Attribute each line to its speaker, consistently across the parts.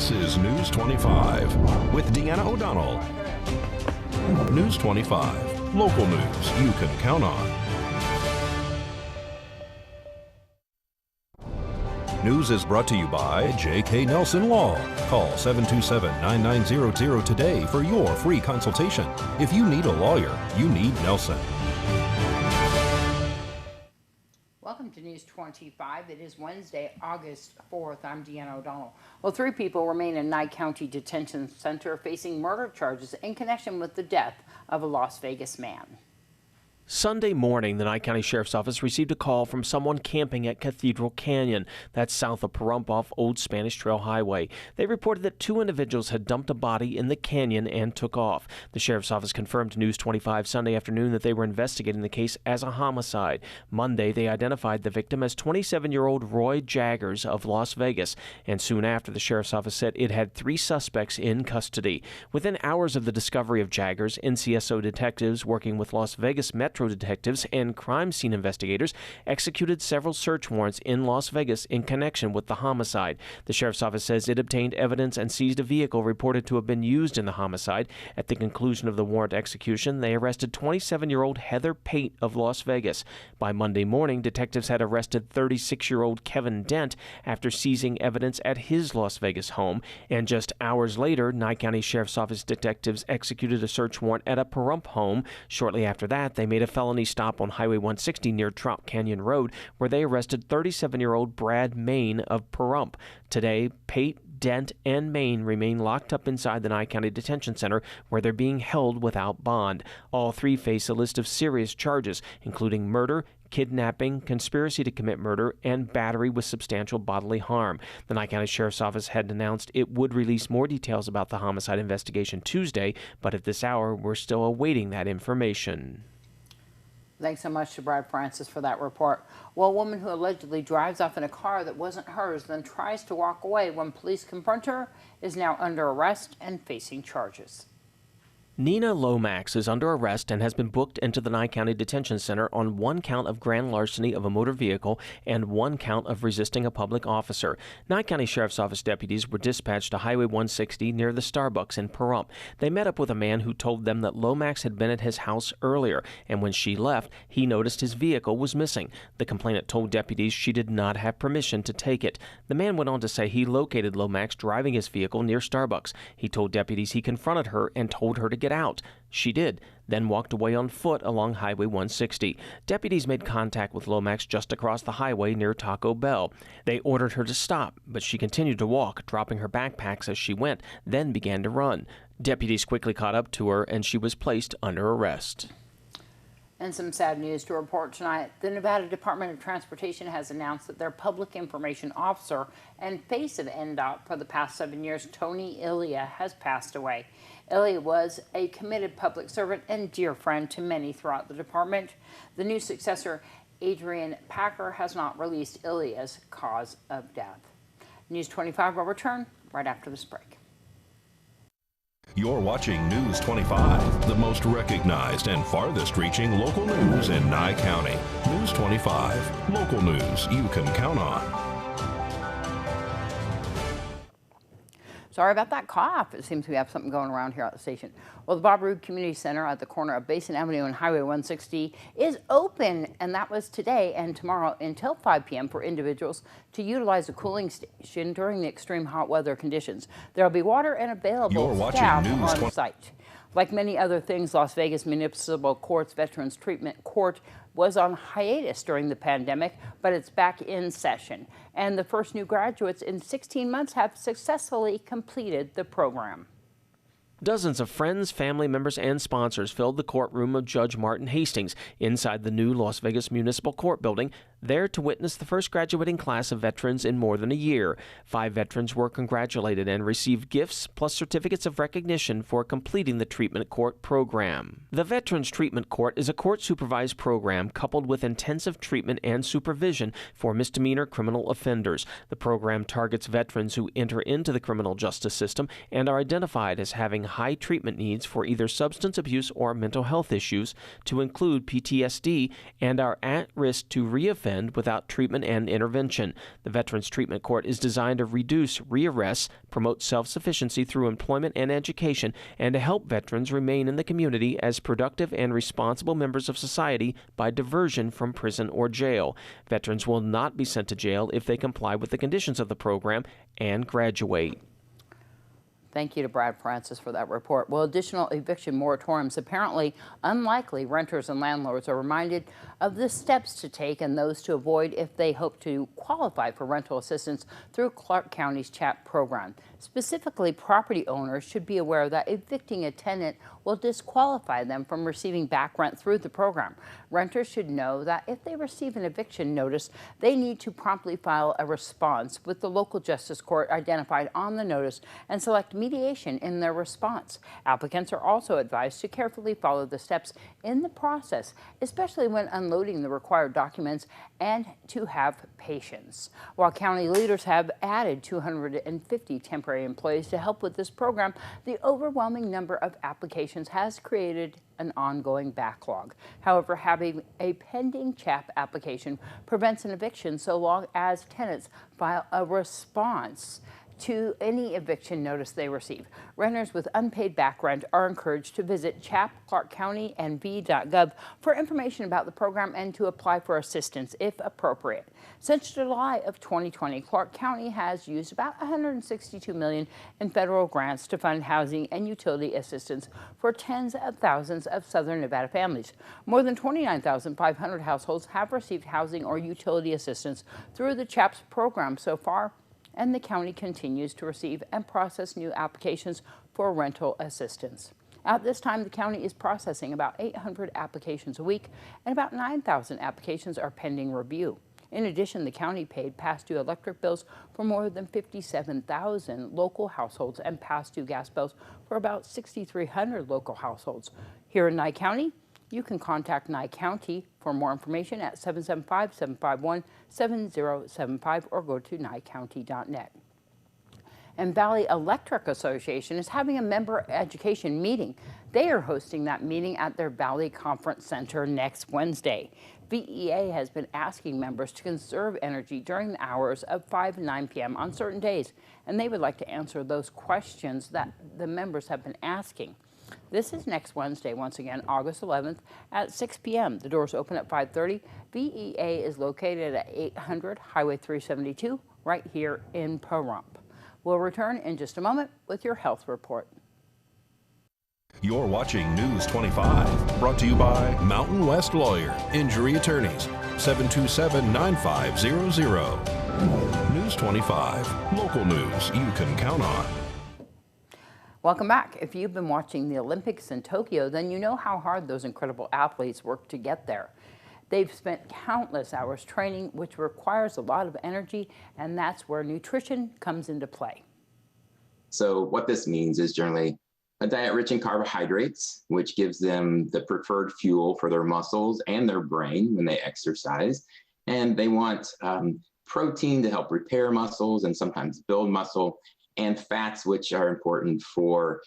Speaker 1: This is News 25 with Deanna O'Donnell. News 25, local news you can count on. News is brought to you by J.K. Nelson Law. Call 727-9900 today for your free consultation. If you need a lawyer, you need Nelson.
Speaker 2: Welcome to News 25. It is Wednesday, August 4th. I'm Deanna O'Donnell. Well, 3 people remain in Nye County Detention Center facing murder charges in connection with the death of a Las Vegas man.
Speaker 3: Sunday morning, the Nye County Sheriff's Office received a call from someone camping at Cathedral Canyon. That's south of Pahrump off Old Spanish Trail Highway. They reported that 2 individuals had dumped a body in the canyon and took off. The Sheriff's Office confirmed to News 25 Sunday afternoon that they were investigating the case as a homicide. Monday, they identified the victim as 27-year-old Roy Jaggers of Las Vegas, and soon after, the Sheriff's Office said it had 3 suspects in custody. Within hours of the discovery of Jaggers, NCSO detectives working with Las Vegas Metro detectives and crime scene investigators executed several search warrants in Las Vegas in connection with the homicide. The Sheriff's Office says it obtained evidence and seized a vehicle reported to have been used in the homicide. At the conclusion of the warrant execution, they arrested 27-year-old Heather Pate of Las Vegas. By Monday morning, detectives had arrested 36-year-old Kevin Dent after seizing evidence at his Las Vegas home. And just hours later, Nye County Sheriff's Office detectives executed a search warrant at a Pahrump home. Shortly after that, they made a felony stop on Highway 160 near Trout Canyon Road, where they arrested 37-year-old Brad Main of Pahrump. Today, Pate, Dent, and Main remain locked up inside the Nye County Detention Center, where they're being held without bond. All 3 face a list of serious charges, including murder, kidnapping, conspiracy to commit murder, and battery with substantial bodily harm. The Nye County Sheriff's Office had announced it would release more details about the homicide investigation Tuesday, but at this hour, we're still awaiting that information.
Speaker 2: Thanks so much to Brad Francis for that report. Well, a woman who allegedly drives off in a car that wasn't hers, then tries to walk away when police confront her, is now under arrest and facing charges.
Speaker 3: Nina Lomax is under arrest and has been booked into the Nye County Detention Center on 1 count of grand larceny of a motor vehicle and 1 count of resisting a public officer. Nye County Sheriff's Office deputies were dispatched to Highway 160 near the Starbucks in Pahrump. They met up with a man who told them that Lomax had been at his house earlier, and when she left, he noticed his vehicle was missing. The complainant told deputies she did not have permission to take it. The man went on to say he located Lomax driving his vehicle near Starbucks. He told deputies he confronted her and told her to get out. She did, then walked away on foot along Highway 160. Deputies made contact with Lomax just across the highway near Taco Bell. They ordered her to stop, but she continued to walk, dropping her backpacks as she went, then began to run. Deputies quickly caught up to her, and she was placed under arrest.
Speaker 2: And some sad news to report tonight. The Nevada Department of Transportation has announced that their public information officer and face of NDOT for the past 7 years, Tony Illia, has passed away. Illia was a committed public servant and dear friend to many throughout the department. The new successor, Adrian Packer, has not released Illia's cause of death. News 25 will return right after this break.
Speaker 1: You're watching News 25, the most recognized and farthest reaching local news in Nye County. News 25, local news you can count on.
Speaker 2: Sorry about that cough. It seems we have something going around here at the station. Well, the Bob Roode Community Center at the corner of Basin Avenue and Highway 160 is open, and that was today and tomorrow until 5 p.m. for individuals to utilize a cooling station during the extreme hot weather conditions. There will be water and available staff on site. Like many other things, Las Vegas Municipal Court's Veterans Treatment Court was on hiatus during the pandemic, but it's back in session. And the first new graduates in 16 months have successfully completed the program.
Speaker 3: Dozens of friends, family members, and sponsors filled the courtroom of Judge Martin Hastings inside the new Las Vegas Municipal Court building, there to witness the first graduating class of veterans in more than a year. 5 veterans were congratulated and received gifts plus certificates of recognition for completing the treatment court program. The Veterans Treatment Court is a court-supervised program coupled with intensive treatment and supervision for misdemeanor criminal offenders. The program targets veterans who enter into the criminal justice system and are identified as having high treatment needs for either substance abuse or mental health issues, to include PTSD, and are at risk to reoffend reoffend without treatment and intervention. The Veterans Treatment Court is designed to reduce rearrests, promote self-sufficiency through employment and education, and to help veterans remain in the community as productive and responsible members of society by diversion from prison or jail. Veterans will not be sent to jail if they comply with the conditions of the program and graduate.
Speaker 2: Thank you to Brad Francis for that report. Well, additional eviction moratoriums apparently unlikely. Renters and landlords are reminded of the steps to take and those to avoid if they hope to qualify for rental assistance through Clark County's CHAP program. Specifically, property owners should be aware that evicting a tenant will disqualify them from receiving back rent through the program. Renters should know that if they receive an eviction notice, they need to promptly file a response with the local justice court identified on the notice and select mediation in their response. Applicants are also advised to carefully follow the steps in the process, especially when unloading the required documents, and to have patience. While county leaders have added 250 temporary employees to help with this program, the overwhelming number of applications has created an ongoing backlog. However, having a pending CHAP application prevents an eviction so long as tenants file a response to any eviction notice they receive. Renters with unpaid back rent are encouraged to visit chap.clarkcountynv.gov for information about the program and to apply for assistance if appropriate. Since July of 2020, Clark County has used about $162 million in federal grants to fund housing and utility assistance for tens of thousands of Southern Nevada families. More than 29,500 households have received housing or utility assistance through the CHAPS program so far, and the county continues to receive and process new applications for rental assistance. At this time, the county is processing about 800 applications a week, and about 9,000 applications are pending review. In addition, the county paid past due electric bills for more than 57,000 local households and past due gas bills for about 6,300 local households. Here in Nye County, you can contact Nye County for more information at 775-751-7075 or go to nyecounty.net. And Valley Electric Association is having a member education meeting. They are hosting that meeting at their Valley Conference Center next Wednesday. VEA has been asking members to conserve energy during the hours of 5 and 9 p.m. on certain days, and they would like to answer those questions that the members have been asking. This is next Wednesday, once again, August 11th at 6 p.m. The doors open at 5:30. VEA is located at 800 Highway 372 right here in Pahrump. We'll return in just a moment with your health report.
Speaker 1: You're watching News 25, brought to you by Mountain West Lawyer, Injury Attorneys, 727-9500. News 25, local news you can count on.
Speaker 2: Welcome back. If you've been watching the Olympics in Tokyo, then you know how hard those incredible athletes work to get there. They've spent countless hours training, which requires a lot of energy, and that's where nutrition comes into play.
Speaker 4: So what this means is generally a diet rich in carbohydrates, which gives them the preferred fuel for their muscles and their brain when they exercise. And they want protein to help repair muscles and sometimes build muscle, and fats, which are important for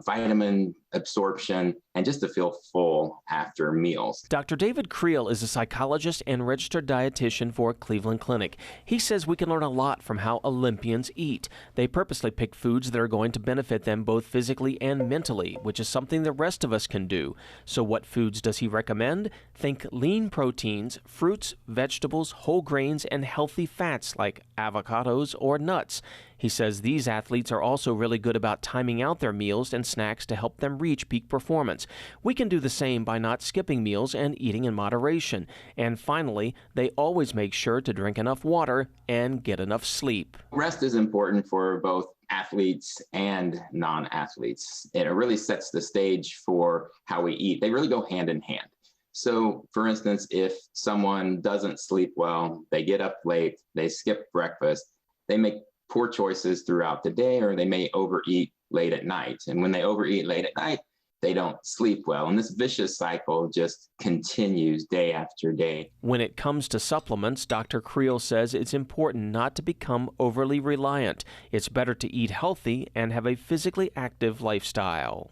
Speaker 4: vitamin absorption and just to feel full after meals.
Speaker 3: Dr. David Creel is a psychologist and registered dietitian for Cleveland Clinic. He says we can learn a lot from how Olympians eat. They purposely pick foods that are going to benefit them both physically and mentally, which is something the rest of us can do. So what foods does he recommend? Think lean proteins, fruits, vegetables, whole grains, and healthy fats like avocados or nuts. He says these athletes are also really good about timing out their meals and snacks to help them reach peak performance. We can do the same by not skipping meals and eating in moderation. And finally, they always make sure to drink enough water and get enough sleep.
Speaker 4: Rest is important for both athletes and non-athletes. It really sets the stage for how we eat. They really go hand in hand. So, for instance, if someone doesn't sleep well, they get up late, they skip breakfast, they make poor choices throughout the day, or they may overeat late at night. And when they overeat late at night, they don't sleep well. And this vicious cycle just continues day after day.
Speaker 3: When it comes to supplements, Dr. Creel says it's important not to become overly reliant. It's better to eat healthy and have a physically active lifestyle.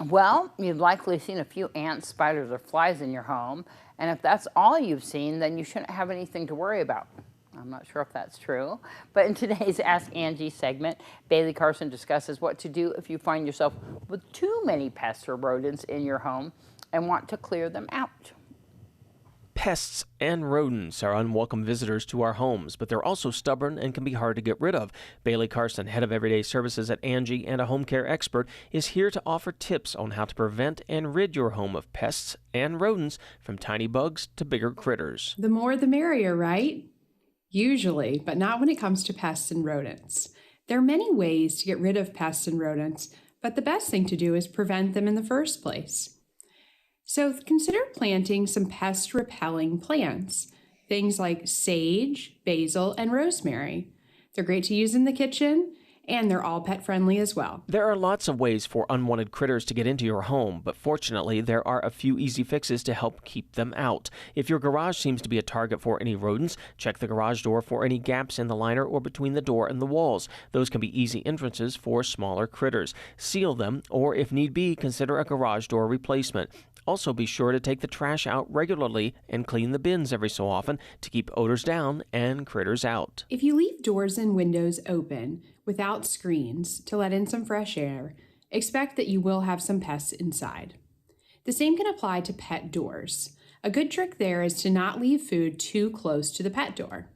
Speaker 2: Well, you've likely seen a few ants, spiders, or flies in your home, And if that's all you've seen, then you shouldn't have anything to worry about. I'm not sure if that's true, but in today's Ask Angie segment, Bailey Carson discusses what to do if you find yourself with too many pests or rodents in your home and want to clear them out.
Speaker 3: Pests and rodents are unwelcome visitors to our homes, but they're also stubborn and can be hard to get rid of. Bailey Carson, head of Everyday Services at Angie and a home care expert, is here to offer tips on how to prevent and rid your home of pests and rodents, from tiny bugs to bigger critters.
Speaker 5: The more the merrier, right? Usually, but not when it comes to pests and rodents. There are many ways to get rid of pests and rodents, but the best thing to do is prevent them in the first place. So consider planting some pest-repelling plants, things like sage, basil, and rosemary. They're great to use in the kitchen, and they're all pet-friendly as well.
Speaker 3: There are lots of ways for unwanted critters to get into your home, but fortunately there are a few easy fixes to help keep them out. If your garage seems to be a target for any rodents, check the garage door for any gaps in the liner or between the door and the walls. Those can be easy entrances for smaller critters. Seal them, or if need be, consider a garage door replacement. Also, be sure to take the trash out regularly and clean the bins every so often to keep odors down and critters out.
Speaker 5: If you leave doors and windows open without screens to let in some fresh air, expect that you will have some pests inside. The same can apply to pet doors. A good trick there is to not leave food too close to the pet door.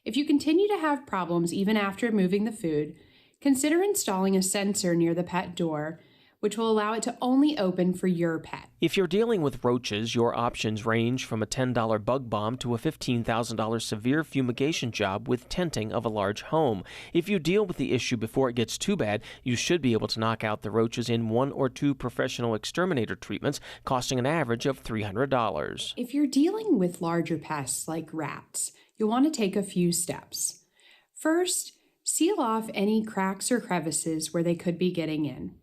Speaker 5: If you continue to have problems even after moving the food, consider installing a sensor near the pet door, which will allow it to only open for your pet.
Speaker 3: If you're dealing with roaches, your options range from a $10 bug bomb to a $15,000 severe fumigation job with tenting of a large home. If you deal with the issue before it gets too bad, you should be able to knock out the roaches in 1 or 2 professional exterminator treatments, costing an average of $300.
Speaker 5: If you're dealing with larger pests like rats, you'll want to take a few steps. First, seal off any cracks or crevices where they could be getting in.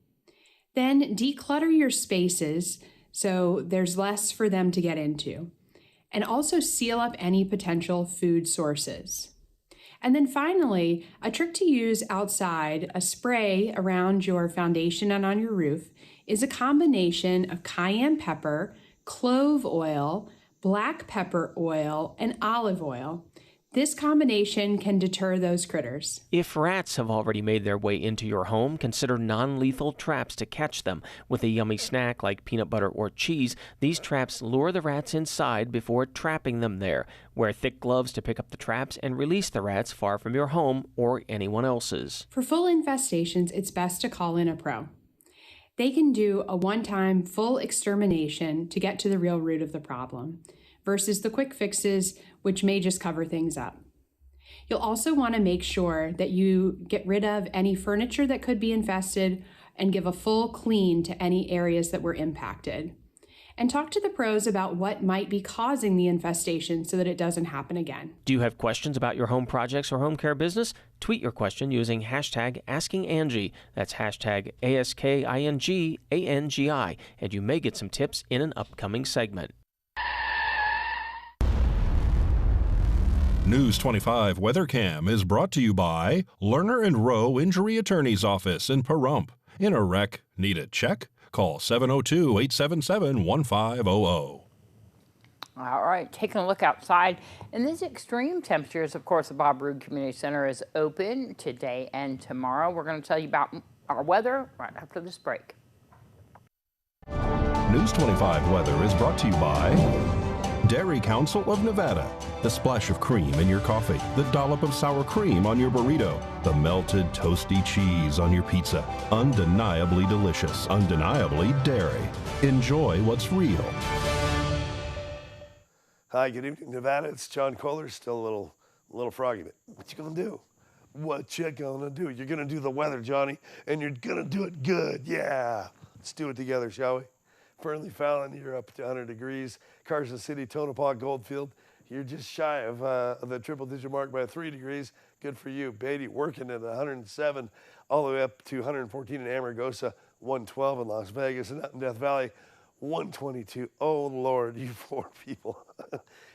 Speaker 5: Then declutter your spaces so there's less for them to get into. And also seal up any potential food sources. And then finally, a trick to use outside, a spray around your foundation and on your roof, is a combination of cayenne pepper, clove oil, black pepper oil, and olive oil. This combination can deter those critters.
Speaker 3: If rats have already made their way into your home, consider non-lethal traps to catch them. With a yummy snack like peanut butter or cheese, these traps lure the rats inside before trapping them there. Wear thick gloves to pick up the traps and release the rats far from your home or anyone else's.
Speaker 5: For full infestations, it's best to call in a pro. They can do a one-time full extermination to get to the real root of the problem, versus the quick fixes, which may just cover things up. You'll also want to make sure that you get rid of any furniture that could be infested and give a full clean to any areas that were impacted. And talk to the pros about what might be causing the infestation so that it doesn't happen again.
Speaker 3: Do you have questions about your home projects or home care business? Tweet your question using hashtag AskingAngie. That's hashtag AskingAngie, and you may get some tips in an upcoming segment.
Speaker 1: News 25 Weather Cam is brought to you by Lerner and Rowe Injury Attorney's Office in Pahrump. In a wreck, need a check? Call 702-877-1500.
Speaker 2: All right, taking a look outside. In these extreme temperatures, of course, the Bob Roode Community Center is open today and tomorrow. We're going to tell you about our weather right after this break.
Speaker 1: News 25 Weather is brought to you by Dairy Council of Nevada. The splash of cream in your coffee, the dollop of sour cream on your burrito, the melted toasty cheese on your pizza. Undeniably delicious, undeniably dairy. Enjoy what's real.
Speaker 6: Hi, good evening, Nevada. It's John Kohler, still a little froggy. What you gonna do? What you gonna do? You're gonna do the weather, Johnny, and you're gonna do it good. Yeah. Let's do it together, shall we? Fernley Fallon, you're up to 100 degrees. Carson City, Tonopah, Goldfield, you're just shy of the triple-digit mark by 3 degrees. Good for you. Beatty working at 107, all the way up to 114 in Amargosa, 112 in Las Vegas, and out in Death Valley, 122. Oh, Lord, you poor people.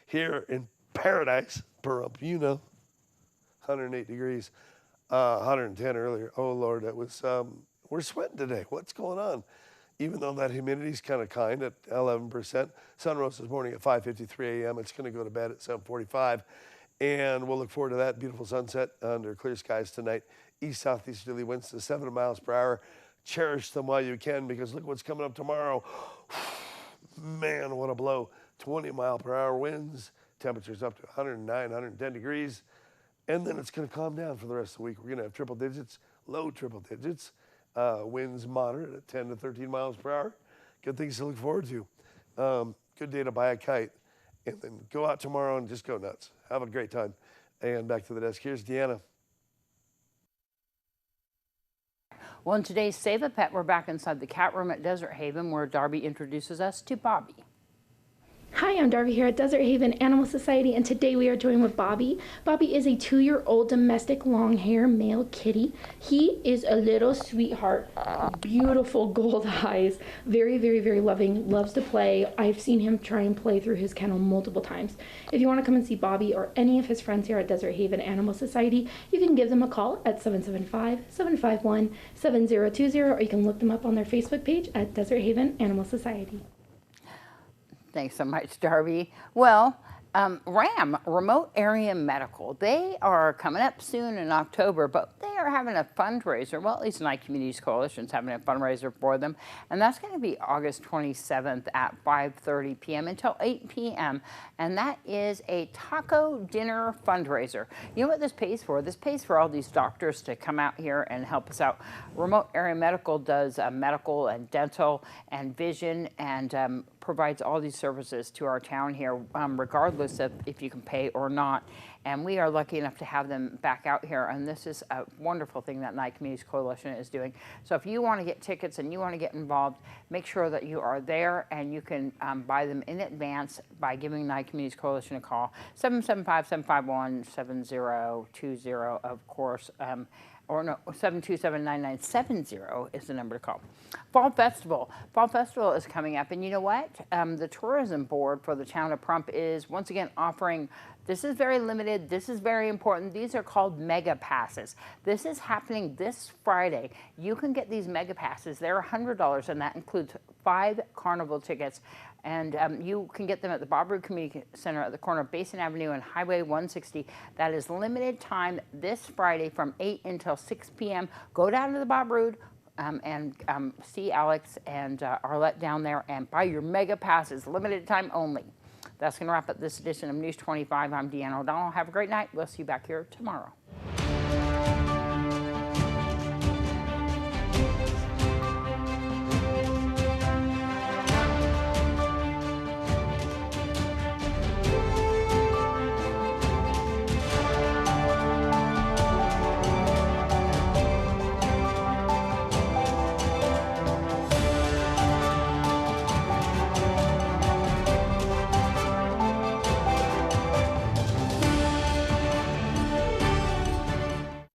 Speaker 6: Here in paradise, Pahrump, you know, 108 degrees, 110 earlier. Oh, Lord, that was, we're sweating today. What's going on? even though that humidity is kind of at 11%. Sun rose this morning at 5:53 a.m. It's going to go to bed at 7:45. And we'll look forward to that beautiful sunset under clear skies tonight. East-southeasterly winds to 7 miles per hour. Cherish them while you can, because look what's coming up tomorrow. Man, what a blow. 20-mile-per-hour winds. Temperatures up to 109, 110 degrees. And then it's going to calm down for the rest of the week. We're going to have triple digits, low triple digits. Winds moderate at 10 to 13 miles per hour. Good things to look forward to. Good day to buy a kite. And then go out tomorrow and just go nuts. Have a great time. And back to the desk. Here's Deanna.
Speaker 2: Well, in today's Save a Pet, we're back inside the cat room at Desert Haven, where Darby introduces us to Bobby.
Speaker 7: Hi, I'm Darby here at Desert Haven Animal Society, and today we are joined with Bobby. Bobby is a 2-year-old domestic long-hair male kitty. He is a little sweetheart, beautiful gold eyes, very, very, very loving, loves to play. I've seen him try and play through his kennel multiple times. If you want to come and see Bobby or any of his friends here at Desert Haven Animal Society, you can give them a call at 775-751-7020, or you can look them up on their Facebook page at Desert Haven Animal Society.
Speaker 2: Thanks so much, Darby. Well, RAM, Remote Area Medical, they are coming up soon in October, but they are having a fundraiser. Well, at least Nye Communities Coalition is having a fundraiser for them, and that's going to be August 27th at 5:30 p.m. until 8 p.m., and that is a taco dinner fundraiser. You know what this pays for? This pays for all these doctors to come out here and help us out. Remote Area Medical does medical and dental and vision, and provides all these services to our town here, regardless of if you can pay or not. And we are lucky enough to have them back out here, and this is a wonderful thing that Nye Communities Coalition is doing. So if you want to get tickets and you want to get involved, make sure that you are there, and you can buy them in advance by giving Nye Communities Coalition a call, 775-751-7020, of course, or no, 727-9970 is the number to call. Fall Festival. Fall Festival is coming up, and you know what? The tourism board for the town of Pahrump is once again offering, this is very limited, this is very important, these are called mega passes. This is happening this Friday. You can get these mega passes. They're $100, and that includes 5 carnival tickets. And you can get them at the Bob Roode Community Center at the corner of Basin Avenue and Highway 160. That is limited time this Friday from 8 until 6 p.m. Go down to the Bob Roode and see Alex and Arlette down there and buy your mega passes, limited time only. That's going to wrap up this edition of News 25. I'm Deanna O'Donnell. Have a great night. We'll see you back here tomorrow.